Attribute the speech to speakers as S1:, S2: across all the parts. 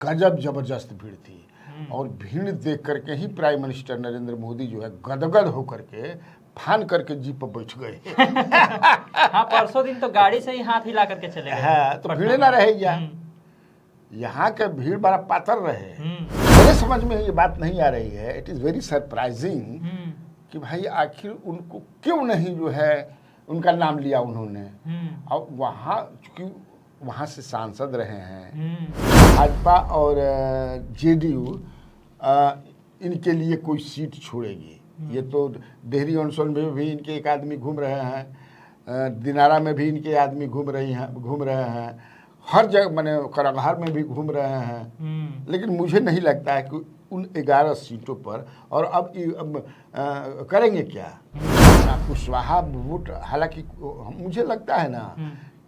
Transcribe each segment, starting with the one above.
S1: गजब जबरदस्त भीड़ थी। और भीड़ देख करके ही प्राइम मिनिस्टर नरेंद्र मोदी जो है गदगद होकर के फान करके जीप पर बैठ गए।
S2: हाँ, परसों दिन तो गाड़ी से ही हाथ हिला करके चले गए।
S1: हाँ, तो भीड़ ना रहेगी। यहाँ के भीड़ बड़ा पातर रहे। मेरे समझ में ये बात नहीं आ रही है। इट इज़ वेरी सरप्राइजिंग कि भाई आखिर उनको क्यों नहीं जो है उनका नाम लिया उन्होंने। और वहाँ चूँकि वहाँ से सांसद रहे हैं, भाजपा और जेडीयू इनके लिए कोई सीट छोड़ेगी। ये तो डेहरी ऑनसन में भी इनके एक आदमी घूम रहे हैं, दिनारा में भी इनके आदमी घूम रहे हैं, हर जगह मैंने करंगहर में भी घूम रहे हैं। लेकिन मुझे नहीं लगता है कि उन 11 सीटों पर और अब करेंगे क्या कुशवाहा वोट। हालांकि मुझे लगता है ना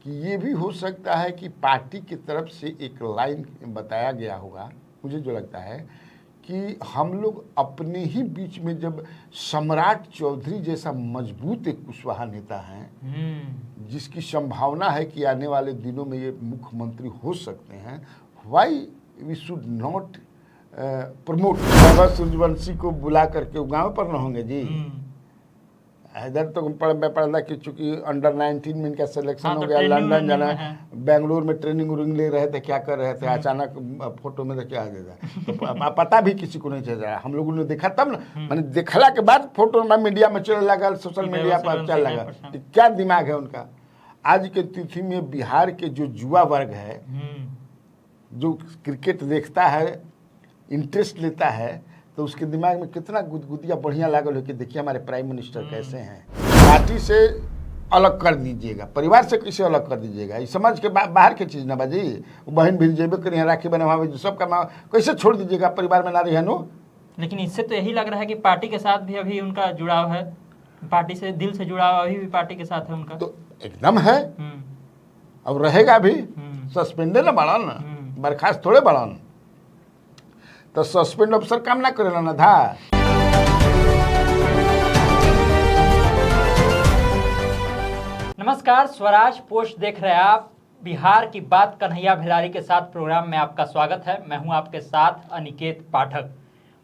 S1: कि ये भी हो सकता है कि पार्टी की तरफ से एक लाइन बताया गया होगा। मुझे जो लगता है कि हम लोग अपने ही बीच में जब सम्राट चौधरी जैसा मजबूत एक कुशवाहा नेता हैं जिसकी संभावना है कि आने वाले दिनों में ये मुख्यमंत्री हो सकते हैं, why we should not promote Suryavanshi को बुला करके गाँव पर न होंगे जी। इधर तो पढ़ा कि चूंकि अंडर 19 में इनका सिलेक्शन हो गया, लंदन जाना, बेंगलुरु में ट्रेनिंग उरिंग ले रहे थे, क्या कर रहे थे, अचानक फोटो में तो क्या देता तो पता भी किसी को नहीं चल रहा। हम लोगों ने देखा तब ना, मैंने देखला के बाद फोटो में मीडिया में चलने लगा, सोशल मीडिया पर चल लगा। क्या दिमाग है उनका। आज के तिथि में बिहार के जो युवा वर्ग है, जो क्रिकेट देखता है, इंटरेस्ट लेता है, तो उसके दिमाग में कितना गुदगुदिया बढ़िया लागल हो कि देखिए हमारे प्राइम मिनिस्टर कैसे हैं। पार्टी से अलग कर दीजिएगा, परिवार से कैसे अलग कर दीजिएगा, ये समझ के बाहर की चीज़ ना बाजी। वो बहन भी जेबे करिए, राखी बनवावे, जो सब करना, कैसे छोड़ दीजिएगा परिवार में ना रही है नो।
S2: लेकिन इससे तो यही लग रहा है कि पार्टी के साथ भी अभी उनका जुड़ाव है, पार्टी से दिल से जुड़ाव अभी भी पार्टी के साथ है उनका।
S1: तो एकदम है और रहेगा भी। सस्पेंडेड ना बढ़ान, बर्खास्त थोड़े बढ़ान, तो सस्पेंड अफसर काम ना करेला ना था।
S2: नमस्कार, स्वराज पोस्ट देख रहे हैं आप। बिहार की बात कन्हैया भिलारी के साथ प्रोग्राम में आपका स्वागत है। मैं हूं आपके साथ अनिकेत पाठक।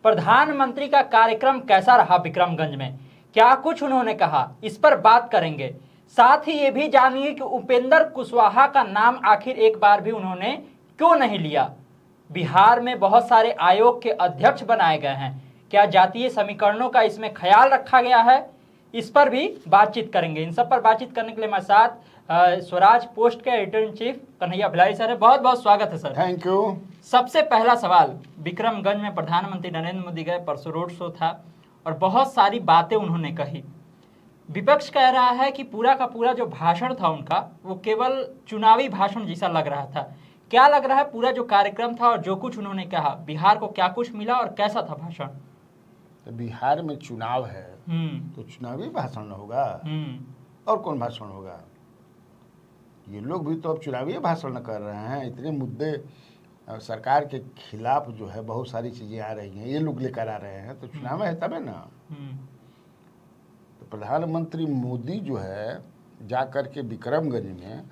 S2: प्रधानमंत्री का कार्यक्रम कैसा रहा विक्रमगंज में, क्या कुछ उन्होंने कहा, इस पर बात करेंगे। साथ ही ये भी जानिए कि उपेंद्र कुशवाहा का नाम आखिर एक बार भी उन्होंने क्यों नहीं लिया। बिहार में बहुत सारे आयोग के अध्यक्ष बनाए गए हैं, क्या जातीय समीकरणों का इसमें ख्याल रखा गया है, इस पर भी बातचीत करेंगे। इन सब पर बातचीत करने के लिए हमारे साथ स्वराज पोस्ट के editor in chief Kanhaiya Bhilari sir है। बहुत बहुत स्वागत है सर।
S1: Thank you.
S2: सबसे पहला सवाल, विक्रमगंज में प्रधानमंत्री नरेंद्र मोदी गए, परसों रोड शो था और बहुत सारी बातें उन्होंने कही। विपक्ष कह रहा है कि पूरा का पूरा जो भाषण था उनका वो केवल चुनावी भाषण जैसा लग रहा था। क्या लग रहा है पूरा जो कार्यक्रम था और जो कुछ उन्होंने कहा, बिहार को क्या कुछ मिला और कैसा था भाषण?
S1: तो बिहार में चुनाव है तो चुनावी भाषण होगा और कौन भाषण होगा। ये लोग भी तो अब चुनावी भाषण कर रहे हैं। इतने मुद्दे सरकार के खिलाफ जो है बहुत सारी चीजें आ रही हैं, ये लोग लेकर आ रहे हैं, तो चुनाव है तब है ना। तो प्रधानमंत्री मोदी जो है जा करके विक्रमगंज में,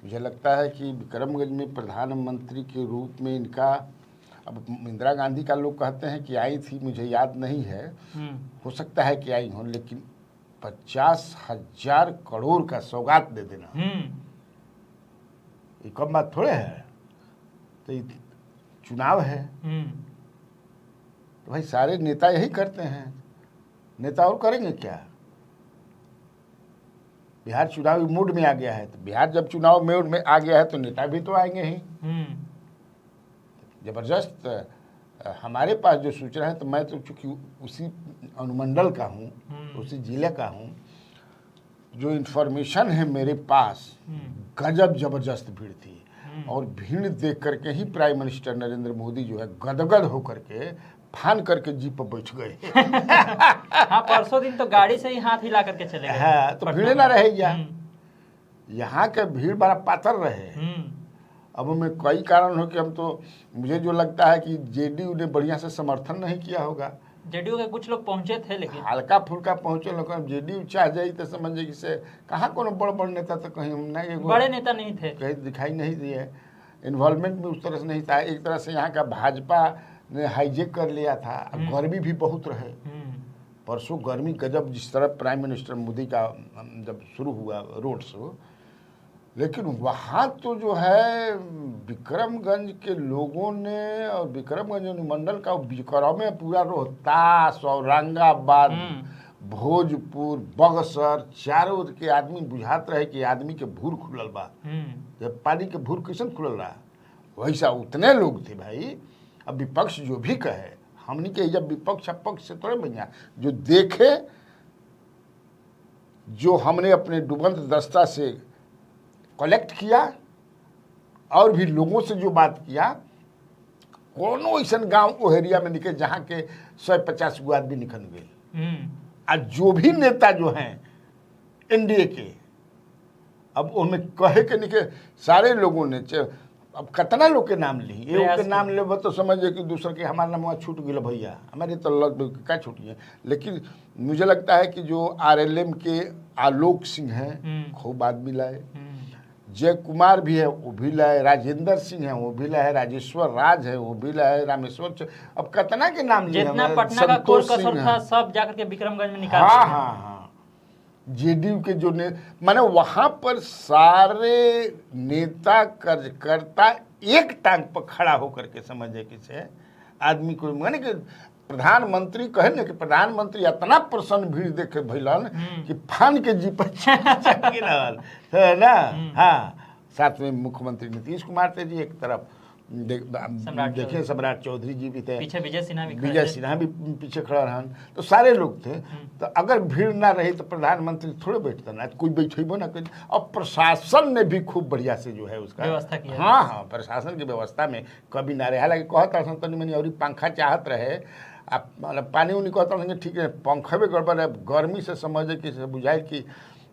S1: मुझे लगता है कि विक्रमगंज में प्रधानमंत्री के रूप में इनका, अब इंदिरा गांधी का लोग कहते हैं कि आई थी, मुझे याद नहीं है, हो सकता है कि आई हो, लेकिन 50,000 करोड़ का सौगात दे देना ये कम बात थोड़े है। तो ये चुनाव है तो भाई सारे नेता यही करते हैं, नेता और करेंगे क्या। बिहार चुनावी मूड में आ गया है, तो बिहार जब चुनाव मूड में आ गया है तो नेता भी तो आएंगे ही। जबरदस्त हमारे पास जो सूचना है, तो मैं तो चूंकि उसी अनुमंडल का हूँ, उसी जिले का हूँ, जो इन्फॉर्मेशन है मेरे पास, गजब जबरदस्त भीड़ थी। और भीड़ देख करके ही प्राइम मिनिस्टर नरेंद्र मोदी जो है गदगद होकर के फान करके जीप पर बैठ गए।
S2: हाँ, परसों दिन तो गाड़ी से ही हाथ हिला करके चले गए।
S1: हाँ, तो भीड़ ना रहेगी। यहाँ के भीड़ बड़ा पातर रहे। अब हमें कई कारण हो कि हम तो, मुझे जो लगता है कि जेडीयू ने बढ़िया से समर्थन नहीं किया होगा।
S2: जेडीयू के कुछ लोग पहुंचे थे, लेकिन
S1: हल्का फुल्का पहुंचे लोग। जेडीयू चाह जाई तो समझे कि से कहाँ कोनो बड़ बड़ नेता, तो कहीं नहीं,
S2: बड़े नेता नहीं थे,
S1: कहीं दिखाई नहीं दिए। इन्वॉल्वमेंट भी उस तरह से नहीं था। एक तरह से यहाँ का भाजपा ने हाईजेक कर लिया था। अब गर्मी भी बहुत रहे, परसों गर्मी गजब, जिस तरह प्राइम मिनिस्टर मोदी का जब शुरू हुआ रोड शो, लेकिन वहाँ तो जो है विक्रमगंज के लोगों ने और विक्रमगंज अनुमंडल का विक्रम में पूरा रोहतास, औरंगाबाद, भोजपुर, बक्सर, चारों ओर के आदमी बुझात रहे कि आदमी के भूर खुलल बा। जब पानी के भूर कैसन खुलल रहा, वैसा उतने लोग थे भाई। अब विपक्ष जो भी कहे, हमनी के जब विपक्ष अपक्ष से थोड़े बनिया, जो देखे, जो हमने अपने डुबंत दस्ता से कलेक्ट किया और भी लोगों से जो बात किया, कोनो ऐसा गांव वो एरिया में निकले जहाँ के 150 गो आदमी निकल गए। आज जो भी नेता जो हैं एनडीए के, अब उनमें कहे के निके सारे लोगों ने, अब कितना लोग के नाम ली, एगो के नाम लेब तो समझे कि दूसरा के हमारा नाम छूट गया भैया, हमारे तो क्या छूटी है। लेकिन मुझे लगता है कि जो आरएलएम के आलोक सिंह हैं, खूब आदमी लाए, जय कुमार भी है वो भी लाए, राजेंद्र सिंह है वो भी लाए, राजेश्वर राज है वो भी लाए, रामेश्वर, अब कितना के नाम लिए,
S2: जितना पटना का कोर कसर था सब जाकर के विक्रमगंज में निकाल।
S1: हाँ, जेडीयू के जो माने वहां पर सारे नेता कार्यकर्ता एक टांग पर खड़ा होकर के समझे कि से आदमी को, माने कि प्रधानमंत्री कहे ना कि प्रधानमंत्री इतना प्रसन्न भीड़ देखे भैलन कि फान के जी पर है ना। हाँ, साथ में मुख्यमंत्री नीतीश कुमार थे जी एक तरफ, देखिए सम्राट चौधरी जी भी थे,
S2: पीछे विजय
S1: सिन्हा भी पीछे खड़ा रहा, तो सारे लोग थे। तो अगर भीड़ ना रही तो प्रधानमंत्री थोड़े बैठता ना, कोई बैठेबो ना कर। और प्रशासन ने भी खूब बढ़िया से जो है उसका
S2: व्यवस्था की।
S1: हाँ, प्रशासन की व्यवस्था में कभी ना रहे। हालांकि कहता तनी मनी और पंखा चाहत रहे, आप मतलब पानी उनी कहता ठीक है, पंखा भी गड़बड़ है, गर्मी से समझे कि बुझाए कि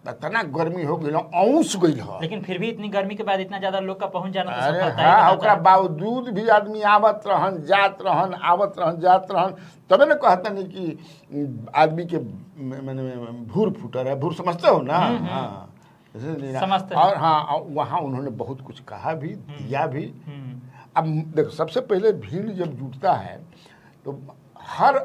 S1: इतना गर्मी हो गई, औंस गई है।
S2: लेकिन फिर भी इतनी गर्मी के बाद इतना ज्यादा लोग का पहुंच जाना,
S1: अरे हाँ, ओकरा बावजूद भी आदमी आवत रहन, जात रहन, आवत रहन, जात रहन। तबे ना कहता नहीं कि आदमी के मैंने भूर फूटर है, भूर समझते हो ना। हाँ,
S2: समझते।
S1: और हाँ, वहाँ उन्होंने बहुत कुछ कहा भी, दिया भी। अब देखो, सबसे पहले भीड़ जब जुटता है तो हर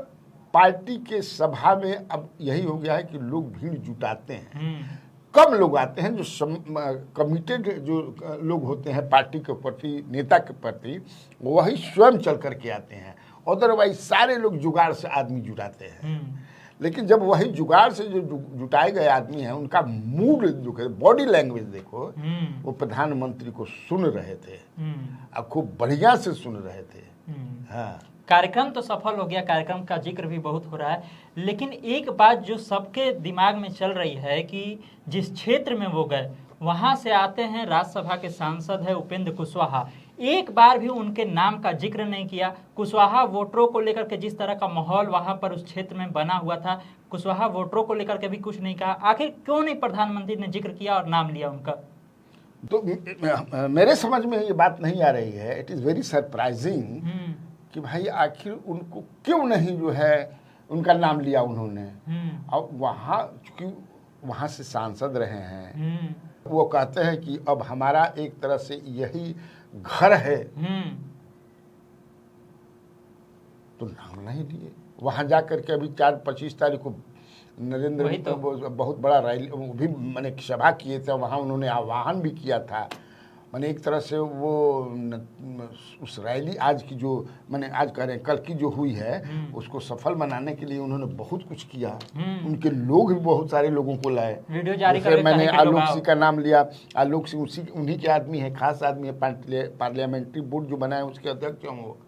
S1: पार्टी के सभा में अब यही हो गया है कि लोग भीड़ जुटाते हैं। कम लोग आते हैं जो कमिटेड जो लोग होते हैं पार्टी के प्रति, नेता के प्रति, वही स्वयं चल करके आते हैं। अदरवाइज सारे लोग जुगाड़ से आदमी जुटाते हैं। लेकिन जब वही जुगाड़ से जो जुटाए गए आदमी हैं, उनका मूड जो है, बॉडी लैंग्वेज देखो, वो प्रधानमंत्री को सुन रहे थे और खूब बढ़िया से सुन रहे थे। हाँ,
S2: कार्यक्रम तो सफल हो गया, कार्यक्रम का जिक्र भी बहुत हो रहा है, लेकिन एक बात जो सबके दिमाग में चल रही है कि जिस क्षेत्र में वो गए वहां से आते हैं राज्यसभा के सांसद है उपेंद्र कुशवाहा, एक बार भी उनके नाम का जिक्र नहीं किया। कुशवाहा वोटरों को लेकर के जिस तरह का माहौल वहां पर उस क्षेत्र में बना हुआ था, कुशवाहा वोटरों को लेकर के भी कुछ नहीं कहा। आखिर क्यों नहीं प्रधानमंत्री ने जिक्र किया और नाम लिया उनका?
S1: तो मेरे समझ में ये बात नहीं आ रही है। इट इज़ वेरी सरप्राइजिंग कि भाई आखिर उनको क्यों नहीं जो है उनका नाम लिया उन्होंने। और वहाँ चूँकि वहाँ से सांसद रहे हैं, वो कहते हैं कि अब हमारा एक तरह से यही घर है, तो नाम नहीं लिए। वहाँ जाकर के अभी 4-25 तारीख को नरेंद्र तो बहुत बड़ा रैली भी मैंने सभा किए थे, वहाँ उन्होंने आह्वान भी किया था। मैंने एक तरह से वो उस रैली आज की जो मैंने आज कह रहे हैं कल की जो हुई है, उसको सफल बनाने के लिए उन्होंने बहुत कुछ किया। उनके लोग भी बहुत सारे लोगों को लाए।
S2: वीडियो जारी
S1: करके मैंने आलोक सिंह का नाम लिया। आलोक सिंह उन्हीं के आदमी है, खास आदमी है। पार्लियामेंट्री बोर्ड जो बनाए उसके अध्यक्ष हैं वो।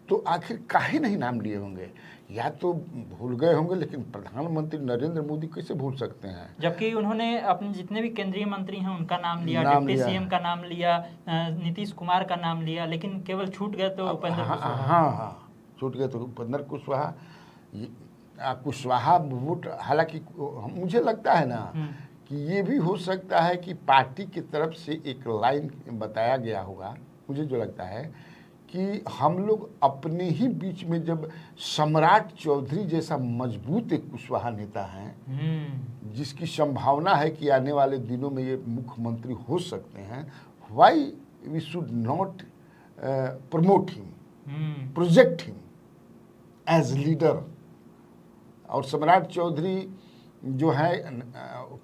S1: तो आखिर काहे नहीं नाम लिए होंगे? या तो भूल गए होंगे, लेकिन प्रधानमंत्री नरेंद्र मोदी कैसे भूल सकते हैं?
S2: जबकि उन्होंने अपने जितने भी केंद्रीय मंत्री हैं उनका नाम लिया, डिप्टी सीएम का नाम लिया, नीतीश कुमार का नाम लिया, लेकिन केवल छूट गए तो उपेंद्र कुशवाहा।
S1: हाँ, छूट गए तो उपेंद्र कुशवाहा। कुशवाहा वोट, हालांकि मुझे लगता है ना कि ये भी हो सकता है कि पार्टी की तरफ से एक लाइन बताया गया होगा। मुझे जो लगता है कि हम लोग अपने ही बीच में जब सम्राट चौधरी जैसा मजबूत एक कुशवाहा नेता हैं जिसकी संभावना है कि आने वाले दिनों में ये मुख्यमंत्री हो सकते हैं, why we should not promote him, project him as leader. और सम्राट चौधरी जो है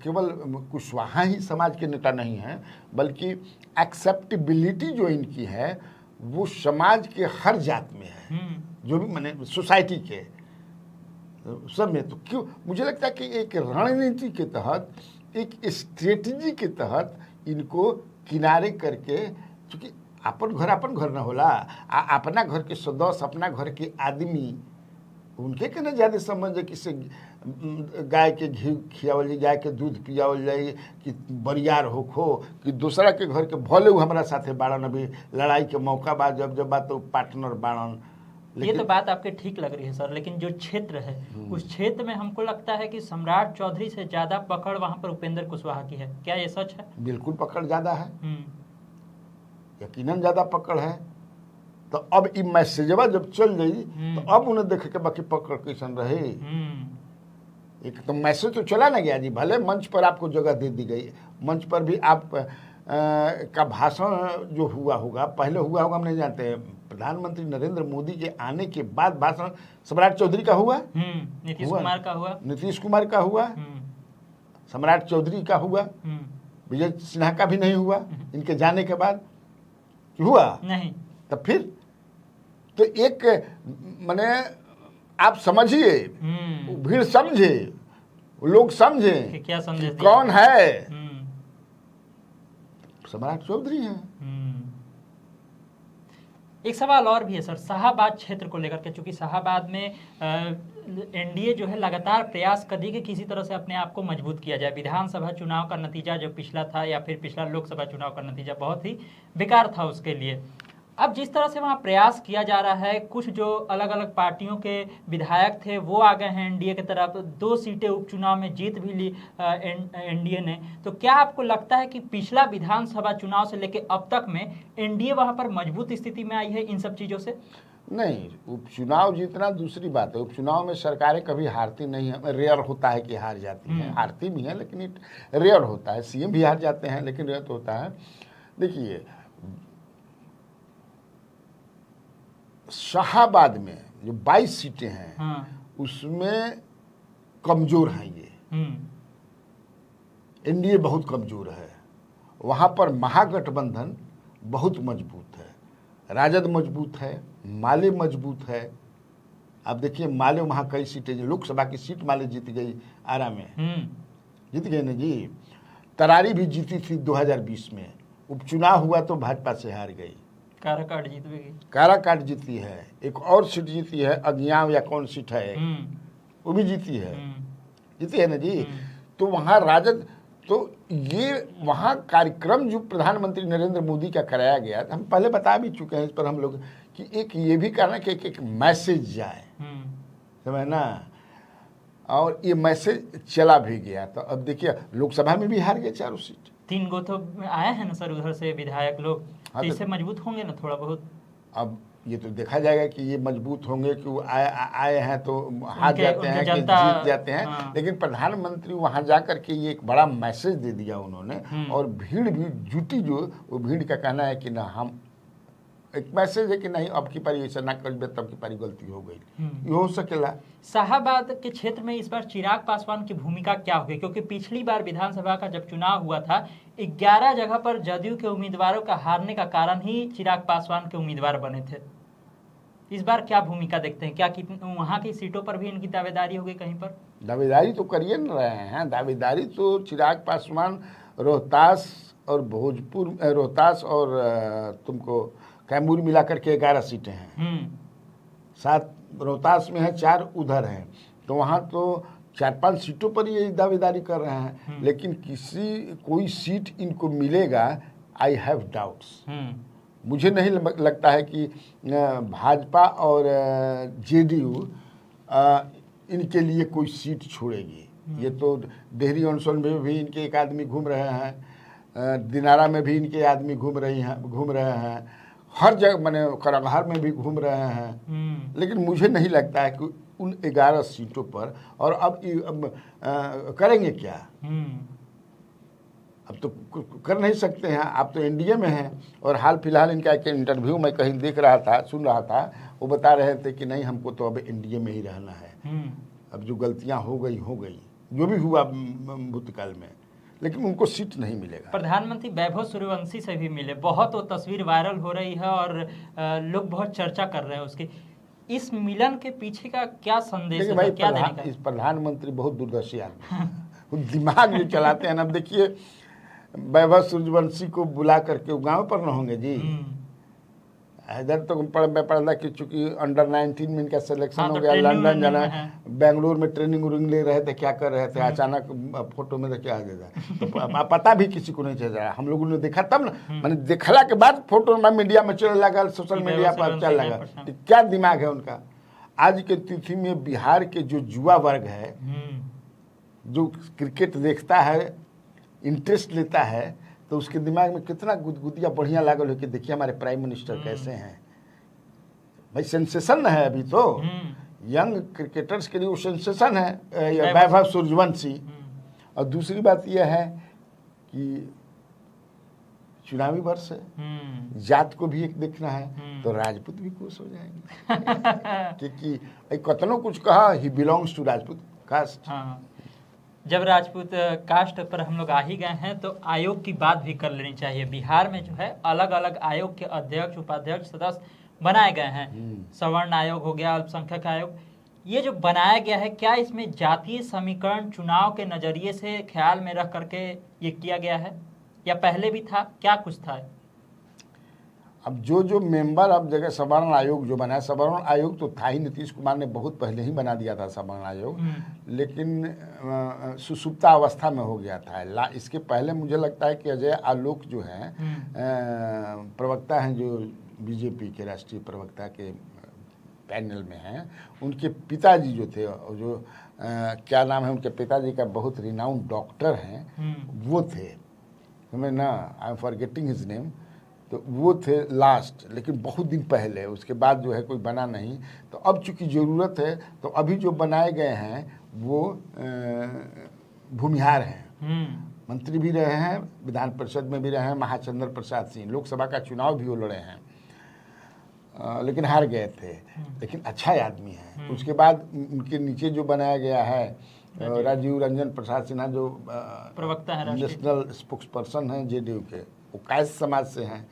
S1: केवल कुशवाहा ही समाज के नेता नहीं हैं, बल्कि एक्सेप्टेबिलिटी जो इनकी है वो समाज के हर जात में है, जो भी माने सोसाइटी के सब में। तो क्यों मुझे लगता है कि एक रणनीति के तहत, एक स्ट्रेटजी के तहत इनको किनारे करके, क्योंकि अपन घर ना होला, अपना घर के सदस्य, अपना घर के आदमी, उनके के ना ज़्यादा समझ है कि से गाय के घी खियावल जाए, गाय के दूध पियावल जाए, कि बरियार होखो, कि दूसरा के घर के भले वो हमारा साथे बाड़न, अभी लड़ाई के मौका बा, जब बात तो पार्टनर बाड़न।
S2: ये तो बात आपके ठीक लग रही है सर, लेकिन जो क्षेत्र है उस क्षेत्र में हमको लगता है कि सम्राट चौधरी से ज़्यादा पकड़ वहाँ पर उपेंद्र कुशवाहा की है। क्या ये सच है?
S1: बिल्कुल पकड़ ज़्यादा है, यकीनन ज़्यादा पकड़ है। तो अब ये मैसेजवा जब चल गई तो अब उन्हें देखे के बाकी पकड़ कैसन रहे। एक तो मैसेज तो चला ना गया जी, भले मंच पर आपको जगह दे दी गई, मंच पर भी आप का भाषण जो हुआ होगा, पहले हुआ होगा हम नहीं जानते, प्रधानमंत्री नरेंद्र मोदी के आने के बाद भाषण सम्राट चौधरी का हुआ,
S2: नीतीश कुमार का हुआ,
S1: नीतीश कुमार का हुआ, सम्राट चौधरी का हुआ, विजय सिन्हा का भी नहीं हुआ इनके जाने के बाद, हुआ
S2: नहीं।
S1: तो फिर तो एक माने आप समझिए, भीड़ समझे, लोग समझे
S2: कि क्या समझे,
S1: कौन है, सम्राट चौधरी हैं।
S2: एक सवाल और भी है सर, शाहाबाद क्षेत्र को लेकर के, चूंकि शाहाबाद में एनडीए जो है लगातार प्रयास कर रही है कि किसी तरह से अपने आप को मजबूत किया जाए। विधानसभा चुनाव का नतीजा जो पिछला था, या फिर पिछला लोकसभा चुनाव का नतीजा बहुत ही बेकार था उसके लिए। अब जिस तरह से वहाँ प्रयास किया जा रहा है, कुछ जो अलग अलग पार्टियों के विधायक थे वो आ गए हैं एनडीए की तरफ, 2 सीटें उपचुनाव में जीत भी ली एनडीए ने। तो क्या आपको लगता है कि पिछला विधानसभा चुनाव से लेकर अब तक में एनडीए वहाँ पर मजबूत स्थिति में आई है इन सब चीज़ों से?
S1: नहीं, उपचुनाव जीतना दूसरी बात है। उपचुनाव में सरकारें कभी हारती नहीं है, रेयर होता है कि हार जाती हैं, हारती भी हैं लेकिन रेयर होता है। सीएम भी हार जाते हैं लेकिन रेयर तो होता है। देखिए शाहाबाद में जो 22 सीटें हैं उसमें कमजोर हैं ये, एनडीए बहुत कमजोर है। वहाँ पर महागठबंधन बहुत मजबूत है, राजद मजबूत है, माले मजबूत है। आप देखिए माले वहाँ कई सीटें, लोकसभा की सीट माले जीत गई, आरा में जीत गए ना जी। तरारी भी जीती थी 2020 में, उपचुनाव हुआ तो भाजपा से हार गई।
S2: काराकाट जीत भी गई,
S1: काराकाट जीती है, एक और सीट जीती है, अज्ञाव या कौन सीट है वो भी जीती है, जीती है ना जी। तो वहाँ राजद, तो ये वहाँ कार्यक्रम जो प्रधानमंत्री नरेंद्र मोदी का कराया गया, हम पहले बता भी चुके हैं इस पर हम लोग, कि एक ये भी करना कि एक मैसेज जाए, समझ ना, और ये मैसेज चला भी गया। तो अब देखिए लोकसभा में भी हार गए 4 सीट,
S2: 3 गो तो आए हैं ना सर उधर से विधायक लोग, तो इससे मजबूत होंगे ना थोड़ा बहुत।
S1: अब ये तो देखा जाएगा कि ये मजबूत होंगे कि वो आए हैं तो हार जाते हैं कि जीत जाते हैं। लेकिन प्रधानमंत्री वहां जाकर के ये एक बड़ा मैसेज दे दिया उन्होंने, और भीड़ भी जुटी, जो वो भीड़ का कहना है कि ना, हम एक मैसेज है कि नहीं अब की पारी ऐसा ना कर, तब की पारी गलती हो गई, ये हो सकेला।
S2: शाहाबाद के क्षेत्र में इस बार चिराग पासवान की भूमिका क्या होगी? क्योंकि पिछली बार विधानसभा का जब चुनाव हुआ था 11 जगह पर जदयू के उम्मीदवारों का हारने का कारण ही चिराग पासवान के उम्मीदवार बने थे। इस बार क्या भूमिका देखते हैं? क्या वहाँ की सीटों पर भी इनकी दावेदारी होगी कहीं पर?
S1: दावेदारी तो करिए न रहे हैं, दावेदारी तो चिराग पासवान रोहतास और भोजपुर, रोहतास और तुमको कैमूर मिलाकर के 11 सीटें हैं, 7 रोहतास में है, 4 उधर हैं, तो वहाँ तो 4-5 सीटों पर ये दावेदारी कर रहे हैं। लेकिन कोई सीट इनको मिलेगा, आई हैव डाउट्स। मुझे नहीं लगता है कि भाजपा और जेडीयू इनके लिए कोई सीट छोड़ेगी। ये तो डेहरी ऑनसन में भी इनके एक आदमी घूम रहे हैं, दिनारा में भी इनके आदमी घूम रहे हैं, हर जगह मैंने कराधार में भी घूम रहे हैं, लेकिन मुझे नहीं लगता है कि उन 11 सीटों पर और अब करेंगे क्या। अब तो कर नहीं सकते हैं, आप तो एनडीए में हैं। और हाल फिलहाल इनका एक इंटरव्यू मैं कहीं देख रहा था, सुन रहा था, वो बता रहे थे कि नहीं हमको तो अब एनडीए में ही रहना है। अब जो गलतियां हो गई जो भी हुआ भूतकाल में, लेकिन उनको सीट नहीं मिलेगा।
S2: प्रधानमंत्री वैभव सूर्यवंशी से भी मिले, बहुत वो तस्वीर वायरल हो रही है और लोग बहुत चर्चा कर रहे हैं उसकी। इस मिलन के पीछे का क्या संदेश है, क्या देने का?
S1: इस प्रधानमंत्री बहुत दूरदर्शी आदमी दिमाग जो चलाते हैं ना। अब देखिए वैभव सूर्यवंशी को बुला करके गाँव पर न होंगे जी। इधर तो पढ़ा कि चूंकि अंडर 19 में इनका सिलेक्शन हो गया, लंदन जाना, बेंगलुरु में ट्रेनिंग उरिंग ले रहे थे, क्या कर रहे थे, अचानक फोटो में तो क्या आ जाएगा, तो पता भी किसी को नहीं चल रहा। हम लोगों ने देखा तब ना, मैंने देखला के बाद फोटो में मीडिया में चलने लगा, सोशल मीडिया पर चल लगा। क्या दिमाग है उनका। आज के तिथि में बिहार के जो युवा वर्ग है, जो क्रिकेट देखता है, इंटरेस्ट लेता है, तो उसके दिमाग में कितना गुदगुदिया बढ़िया लागल हो कि देखिए हमारे प्राइम मिनिस्टर कैसे हैं। भाई सेंसेशन है अभी तो, यंग क्रिकेटर्स के लिए वो सेंसेशन है वैभव सूर्यवंशी। और दूसरी बात यह है कि चुनावी वर्ष है, जात को भी एक देखना है, तो राजपूत भी खुश हो जाएंगे क्योंकि कतनों कुछ कहा, he belongs to Rajput caste.
S2: जब राजपूत कास्ट पर हम लोग आ ही गए हैं तो आयोग की बात भी कर लेनी चाहिए। बिहार में जो है अलग अलग आयोग के अध्यक्ष, उपाध्यक्ष, सदस्य बनाए गए हैं। सवर्ण आयोग हो गया, अल्पसंख्यक आयोग, ये जो बनाया गया है, क्या इसमें जातीय समीकरण चुनाव के नजरिए से ख्याल में रख करके ये किया गया है या पहले भी था, क्या कुछ था?
S1: अब जो मेंबर अब जगह सवर्ण आयोग जो बना है, सवर्ण आयोग तो था ही, नीतीश कुमार ने बहुत पहले ही बना दिया था सवर्ण आयोग, लेकिन सुसुप्ता अवस्था में हो गया था। इसके पहले मुझे लगता है कि अजय आलोक जो है प्रवक्ता हैं, जो बीजेपी के राष्ट्रीय प्रवक्ता के पैनल में हैं, उनके पिताजी जो थे, जो क्या नाम है उनके पिताजी का, बहुत रिनाउंड डॉक्टर हैं, वो थे, हमें ना, I am forgetting his name, तो वो थे लास्ट, लेकिन बहुत दिन पहले। उसके बाद जो है कोई बना नहीं। तो अब चूंकि ज़रूरत है, तो अभी जो बनाए गए हैं वो भूमिहार हैं, मंत्री भी रहे हैं, विधान परिषद में भी रहे हैं, महाचंद्र प्रसाद सिंह, लोकसभा का चुनाव भी वो लड़े हैं, लेकिन हार गए थे, लेकिन अच्छा आदमी है। उसके बाद उनके नीचे जो बनाया गया है राजीव रंजन प्रसाद सिन्हा, जो
S2: प्रवक्ता है,
S1: नेशनल स्पोक्स पर्सन हैं जेडीयू के, वो कायस्थ समाज से हैं।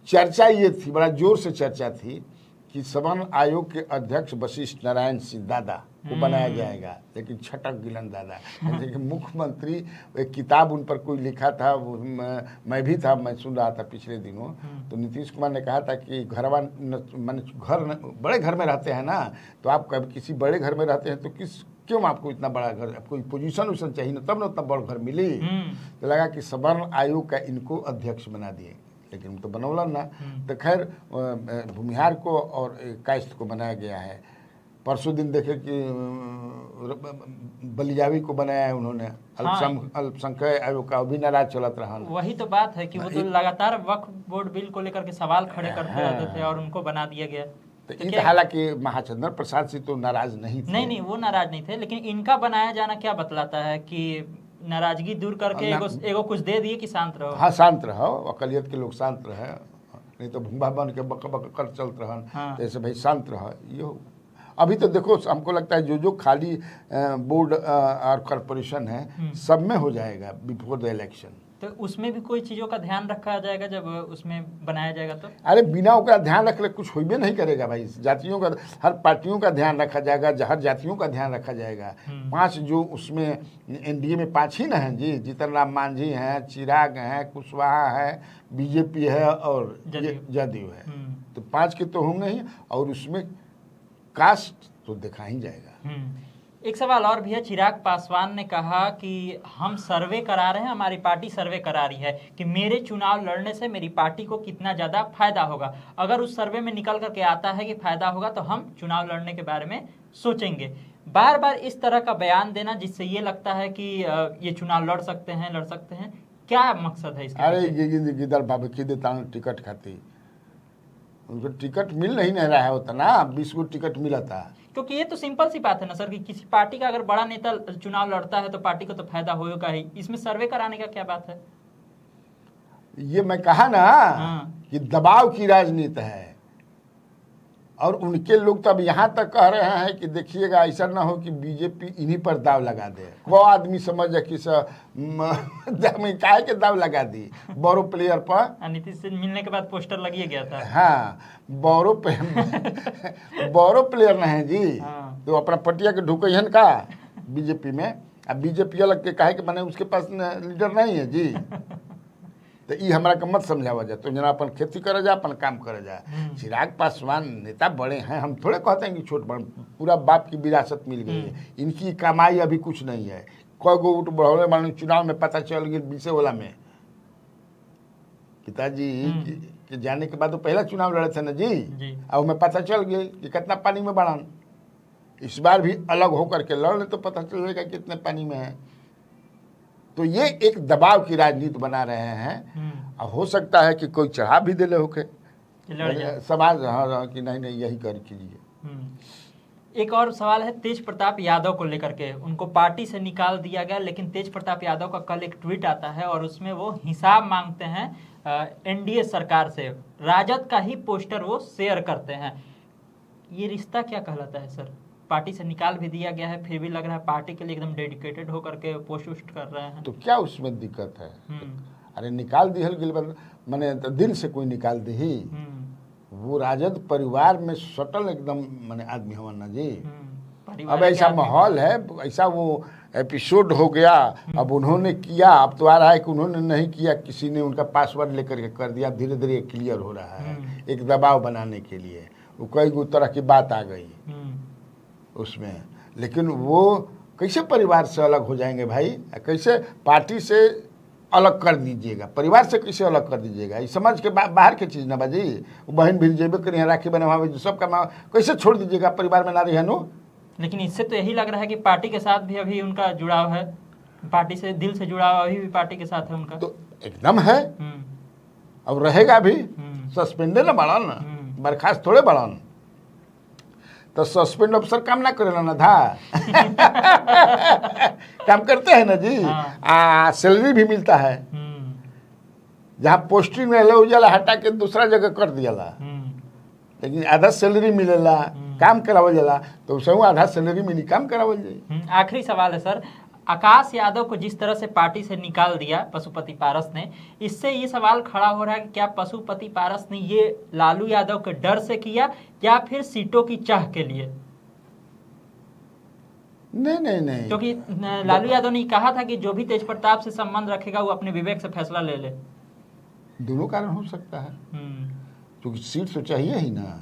S1: चर्चा ये थी, बड़ा जोर से चर्चा थी कि सवर्ण आयोग के अध्यक्ष वशिष्ठ नारायण सिंह दादा को बनाया जाएगा, लेकिन छटक गिलन दादा। जैसे मुख्यमंत्री, एक किताब उन पर कोई लिखा था, मैं भी था, मैं सुन रहा था पिछले दिनों, तो नीतीश कुमार ने कहा था कि बड़े घर में रहते हैं ना, तो आप कभी किसी बड़े घर में रहते हैं तो क्यों आपको इतना बड़ा घर, आपको पोजीशन उसन चाहिए ना, तब ना उतना बड़ा घर मिली। तो लगा कि सवर्ण आयोग का इनको अध्यक्ष बना दिए, लेकिन तो बनौला ना। तो खैर भूमिहार को और कायस्थ को बनाया गया है। परसों दिन देखे कि बलियावी को बनाया है उन्होंने, अल्पसंख्यक आयोग का, भी नाराज चलत रहा।
S2: वही तो बात है कि वो तो लगातार वक्फ बोर्ड बिल को लेकर के सवाल खड़े करते रहते थे और उनको बना दिया गया।
S1: तो हालांकि महाचंद्र प्रसाद सिंह तो नाराज नहीं थे।
S2: नहीं, वो नाराज नहीं थे, लेकिन इनका बनाया जाना क्या बतलाता है कि नाराजगी दूर करके एगो कुछ दे दिए कि शांत रहो।
S1: हाँ, शांत रहो, अकलियत के लोग शांत रहे, नहीं तो भूंगा बन के बक बक कर चलते रहन, जैसे भाई शांत रहो। ये अभी तो देखो, हमको लगता है जो खाली बोर्ड और कॉरपोरेशन है, सब में हो जाएगा बिफोर द इलेक्शन।
S2: तो उसमें भी कोई चीज़ों का ध्यान रखा जाएगा जब उसमें बनाया जाएगा तो?
S1: अरे बिना उसका ध्यान रख ले कुछ हो भी नहीं करेगा भाई। जातियों का, हर पार्टियों का ध्यान रखा जाएगा, हर जातियों का ध्यान रखा जाएगा। 5 जो उसमें एनडीए में 5 ही ना हैं जी, जीतन राम मांझी हैं, चिराग हैं, कुशवाहा है, बीजेपी है और जदयू है, तो 5 के तो होंगे ही, और उसमें कास्ट तो दिखा ही जाएगा।
S2: एक सवाल और भी है। चिराग पासवान ने कहा कि हम सर्वे करा रहे हैं, हमारी पार्टी सर्वे करा रही है कि मेरे चुनाव लड़ने से मेरी पार्टी को कितना ज़्यादा फायदा होगा। अगर उस सर्वे में निकल करके आता है कि फायदा होगा तो हम चुनाव लड़ने के बारे में सोचेंगे। बार बार इस तरह का बयान देना जिससे ये लगता है कि ये चुनाव लड़ सकते हैं, क्या मकसद है इसके
S1: अरे
S2: पीछे?
S1: ये गिदड़ बाबू की देता हूँ टिकट खाती, उनको टिकट मिल नहीं रहा है उतना, 20 को टिकट मिला था।
S2: क्योंकि ये तो सिंपल सी बात है ना सर कि किसी पार्टी का अगर बड़ा नेता चुनाव लड़ता है तो पार्टी को तो फायदा होगा ही, इसमें सर्वे कराने का क्या बात है?
S1: ये मैं कहा ना
S2: हाँ।
S1: कि दबाव की राजनीति है, और उनके लोग तो अब यहाँ तक कह रहे हैं कि देखिएगा ऐसा ना हो कि बीजेपी इन्हीं पर दाव लगा दे। वो आदमी समझ जाए कि काहे के दाव लगा दी बोरो प्लेयर पर।
S2: नीतीश से मिलने के बाद पोस्टर लगिए गया था।
S1: हाँ, बोरो प्लेयर नहीं जी।
S2: हाँ।
S1: तो अपना पटिया के ढुकैहन का बीजेपी में, अब बीजेपी अलग के काहे के बने, उसके पास लीडर नहीं है जी। तो ये हमारा का मत समझावा जाए, तो जना अपन खेती करे जा, अपन काम करे जा। चिराग पासवान नेता बड़े हैं, हम थोड़े कहते हैं कि छोट बड़, पूरा बाप की विरासत मिल गई है, इनकी कमाई अभी कुछ नहीं है। कोई गो उठ बढ़ौले मानो चुनाव में पता चल गया 20 वाला में पिताजी के जाने के बाद तो पहला चुनाव लड़े थे ना जी, अब हमें पता चल गया कि कितना पानी में बढ़ान। इस बार भी अलग होकर के लड़ ले तो पता चलेगा कितने पानी में है। तो ये एक दबाव की राजनीति बना रहे हैं, और हो सकता है कि कोई चढ़ा भी दिले होके समाज, हाँ कि नहीं यही कर कीजिए।
S2: एक और सवाल है तेज प्रताप यादव को लेकर के, उनको पार्टी से निकाल दिया गया, लेकिन तेज प्रताप यादव का कल एक ट्वीट आता है और उसमें वो हिसाब मांगते हैं एनडीए सरकार से, राजद का ही पोस्टर वो शेयर करते हैं। ये रिश्ता क्या कहलाता है सर? पार्टी से निकाल भी दिया गया है, फिर भी लग रहा है पार्टी के लिए एकदम डेडिकेटेड होकर के पोस्ट वोस्ट कर रहे हैं।
S1: तो क्या उसमें दिक्कत है? अरे निकाल दी मैंने तो दिल से कोई निकाल दी ही, वो राजद परिवार में सटल एकदम मैंने आदमी हवन ना जी। अब ऐसा माहौल है, ऐसा वो एपिसोड हो गया, अब उन्होंने किया, अब तो आ रहा है कि उन्होंने नहीं किया, किसी ने उनका पासवर्ड लेकर के कर दिया। धीरे धीरे क्लियर हो रहा है, एक दबाव बनाने के लिए वो कई तरह की बात आ गई उसमें। लेकिन वो कैसे परिवार से अलग हो जाएंगे भाई? कैसे पार्टी से अलग कर दीजिएगा, परिवार से कैसे अलग कर दीजिएगा? ये समझ के बाहर की चीज़ ना बाजी। वो बहन भी जेबे करें, राखी बनवावे, जो सब का कैसे छोड़ दीजिएगा? परिवार में ना रही है नो।
S2: लेकिन इससे तो यही लग रहा है कि पार्टी के साथ भी अभी उनका जुड़ाव है, पार्टी से दिल से जुड़ाव अभी भी पार्टी के साथ है उनका।
S1: तो एकदम है, अब रहेगा भी। सस्पेंडेड ना बढ़ान, बर्खास्त थोड़े बढ़ान। तो सस्पेंड अफसर काम ना करेला ना था काम करते हैं ना जी। सैलरी भी मिलता है, जहाँ पोस्टिंग रहे उजाला हटा के दूसरा जगह कर दियाला, लेकिन आधा सैलरी मिलेला, काम करावल जाला, तो उसे आधा सैलरी मिली, काम करावल जाए।
S2: आखिरी सवाल है सर, आकाश यादव को जिस तरह से पार्टी से निकाल दिया पशुपति पारस ने, इससे ये सवाल खड़ा हो रहा है कि क्या पशुपति पारस ने ये लालू यादव के डर से किया या फिर सीटों की चाह के लिए?
S1: नहीं,
S2: क्योंकि लालू यादव ने कहा था कि जो भी तेज प्रताप से संबंध रखेगा वो अपने विवेक से फैसला ले ले।
S1: दोनों कारण हो सकता है, क्योंकि सीट तो चाहिए ही ना।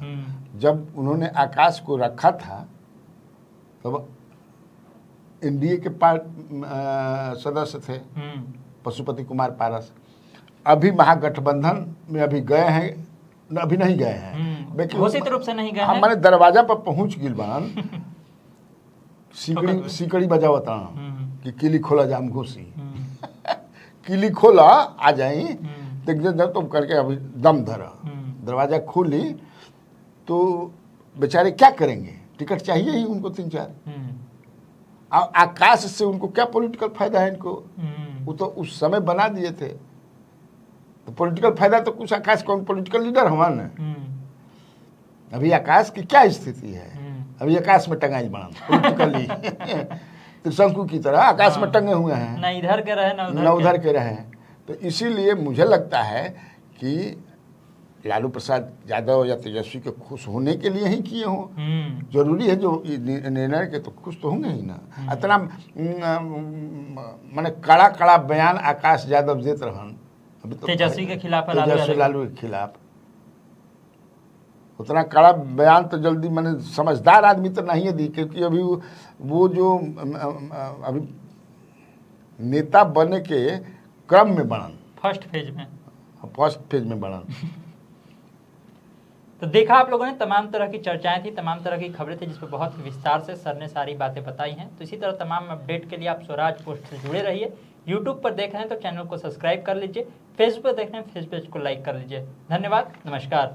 S1: जब उन्होंने आकाश को रखा था तब एनडीए के सदस्य थे पशुपति कुमार पारस। अभी महागठबंधन में अभी गए हैं, अभी नहीं गए हैं,
S2: घोषित रूप से नहीं गए हैं।
S1: मैंने दरवाजा पर पहुंच गिल बन सिकड़ी बजावता कि किली खोला जाम घुसी किली खोला आ जाई देख तुम करके अभी दम धरा। दरवाजा खोली तो बेचारे क्या करेंगे? टिकट चाहिए ही उनको 3-4। आकाश से उनको क्या पॉलिटिकल फायदा है इनको? वो तो उस समय बना दिए थे, तो पॉलिटिकल फायदा तो कुछ आकाश कौन पॉलिटिकल लीडर हमारे ना। अभी आकाश की क्या स्थिति है? अभी आकाश में टंगाई बना पॉलिटिकली त्रिशंकु की तरह आकाश में टंगे हुए हैं,
S2: ना इधर के रहे
S1: ना उधर के रहे। तो इसीलिए मुझे लगता है कि लालू प्रसाद यादव या तेजस्वी के खुश होने के लिए ही किए हों। जरूरी है जो निर्णय के, तो खुश तो होंगे ही ना। इतना मैंने कड़ा बयान आकाश यादव देते रहन, अभी तो
S2: तेजस्वी के खिलाफ,
S1: तेजस्वी लालू के खिलाफ उतना कड़ा बयान तो जल्दी मैंने समझदार आदमी तो नहीं है दी, क्योंकि अभी वो जो अभी नेता बनने के क्रम में बनन,
S2: फर्स्ट फेज में
S1: बनन।
S2: तो देखा आप लोगों ने, तमाम तरह की चर्चाएं थी, तमाम तरह की खबरें थी, जिसपे बहुत विस्तार से सर ने सारी बातें बताई हैं। तो इसी तरह तमाम अपडेट के लिए आप स्वराज पोस्ट से जुड़े रहिए। यूट्यूब पर देख रहे हैं तो चैनल को सब्सक्राइब कर लीजिए, फेसबुक पर देख रहे हैं फेस पेज को लाइक कर लीजिए। धन्यवाद, नमस्कार।